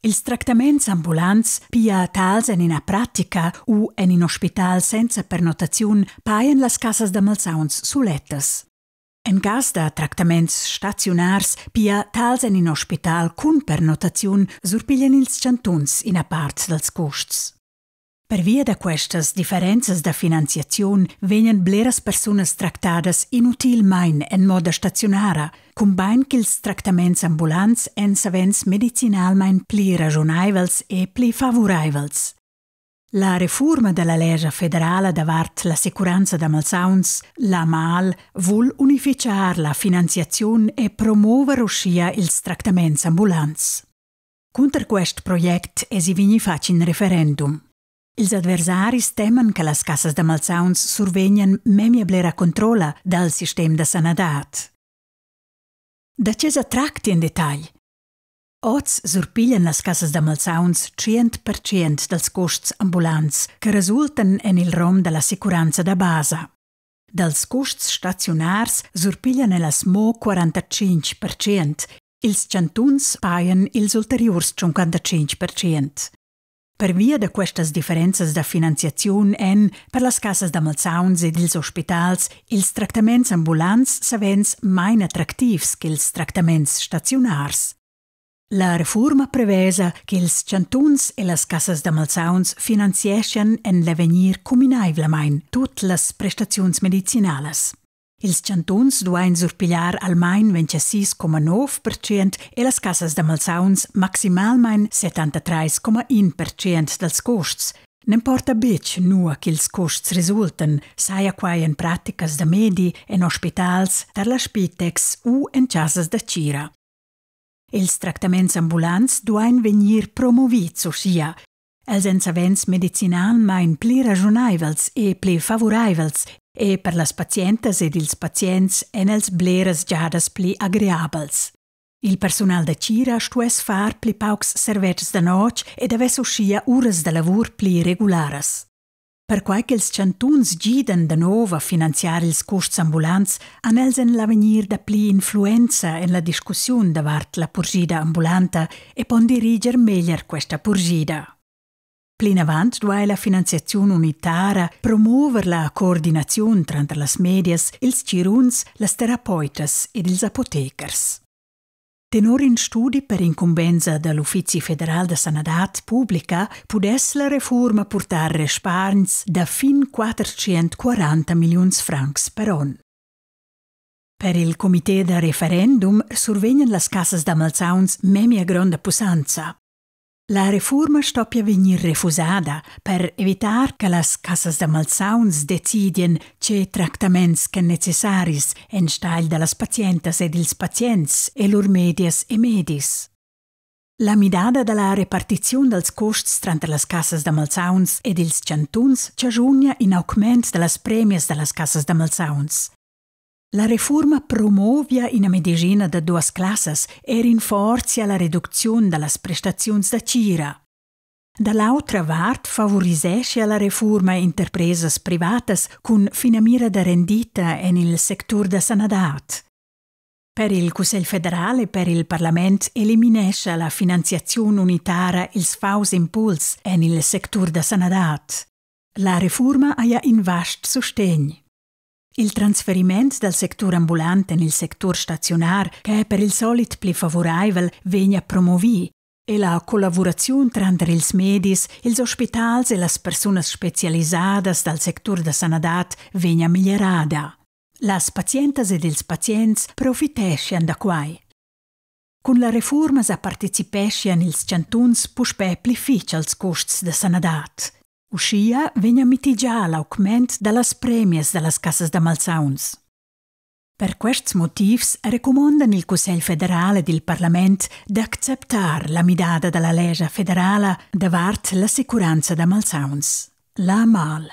Ils tractaments ambulants, pia tals en ina pratica u en in ospital senza pernotaziun, paien las casas da malsauns sulettas. En cas da tractaments stacionars, pia tals en in ospital cun pernotaziun, surpiglian ils chantuns ina part dels costs. Per via da questas differenzas da finanziaziun vegnan bleras personas tractadas inutilmein en moda stacionara, cumbain ch'ils tractaments ambulants en savens medicinalmein pli ragionaivels e pli favoraivels. La reforma della legge federale davart la securanza da malsauns, la MAL, vul unificar la finanziaziun e promover uscia ils tractaments ambulants. Contra quest project esi vigni fac in referendum. Ils adversaris temen che las cassas da malsauns survegnan memia blera controlla dal sistem da sanadat. Da cesa tracti in detagl. Oz surpiglian las cassas da malsauns 100% dels costs ambulants che resultan en il rom della sicuranza da basa. Dels costs stacionars surpiglian elas mo 45%, ils chantuns paien ils ulteriors 55%. Per via de questas differenzas da finanziaziun en, per las cassas da malsauns ed ils ospitals, ils tractaments ambulants savens main attractivs che ils tractaments stacionars. La reforma prevesa che ils chantuns e las cassas da malsauns finanziescian en l'avenir combinaivlamain tut las prestaziuns medicinales. Ils chantuns duain surpigliar almain 26,9% e las cassas da malsauns maximalmain 73,1% dels costs. N'importa bec nua che ils costs resulten, saia quai en praticas da medi, en ospitals, dar la spitex u en casas da cira. Els tractaments ambulants duain venir promovits ossia. Els en savens medicinalmain pli ragionaivels e pli favoraivels e per las pazientes ed ils pazients en els bleras giadas pli agreabels. Il personal da cira stues far pli paucs servets da noc ed aves uscia uras da lavur pli regularas. Per quai che ils chantuns giden da nov a finanziar ils costs ambulants, han els en l'avenir da pli influenza en la discussiun davart la purgida ambulanta e pon diriger meglier questa purgida. Plin avant duai la finanziaziun unitara promover la coordinaziun tra las medias, ils ciruns, las terapeutas ed ils apotecars. Tenor in studi per incumbenza dall'Uffici Federal da Sanadat Publica pudess la reforma portar resparns da fin 440 milions francs per on. Per il Comité da Referendum survegnan las cassas da malsauns memia gronda pusanza. La reforma stoppia venir refusada per evitar che las cassas da malsauns decidien ce tractaments che necessaris en stal de las pacientas ed ils pacients e lor medias e medis. La midada della repartizione dels costs tra las cassas da malsauns ed ils chantuns ciagiunia in augment de las premias de las cassas da malsauns. La reforma promovia ina medicina da duas classas e rinforzia la reduzione delle prestazioni da cira. Dall'altra part favorisesce la reforma interpresas privatas con finamira da rendita en il sector da sanadat. Per il Cussegl federale e per il Parlament eliminesce la finanziazione unitara ils faus impuls en il sector da sanadat. La reforma ha in vast sostegn. Il transferiment del sector ambulant en il sector stacionar, che per il solit pli favoraivel, vegna promovi, e la collaborazione tra ils medis, ils ospitals e las personas specialisadas dal sector da sanadat vegna migliorada. Las pacientas ed ils pacients profitescian da quai. Con la reforma sa participescian ils chantuns puspè pli fitg als costs da sanadat. Uscia vegna mitigià l'augment dallas premias dallas cassas da malsauns. Per quests motivs recomandan il Cussegl federale ed il Parlament d'acceptar la midada della legge federale davart la sicuranza da malsauns, la MAL.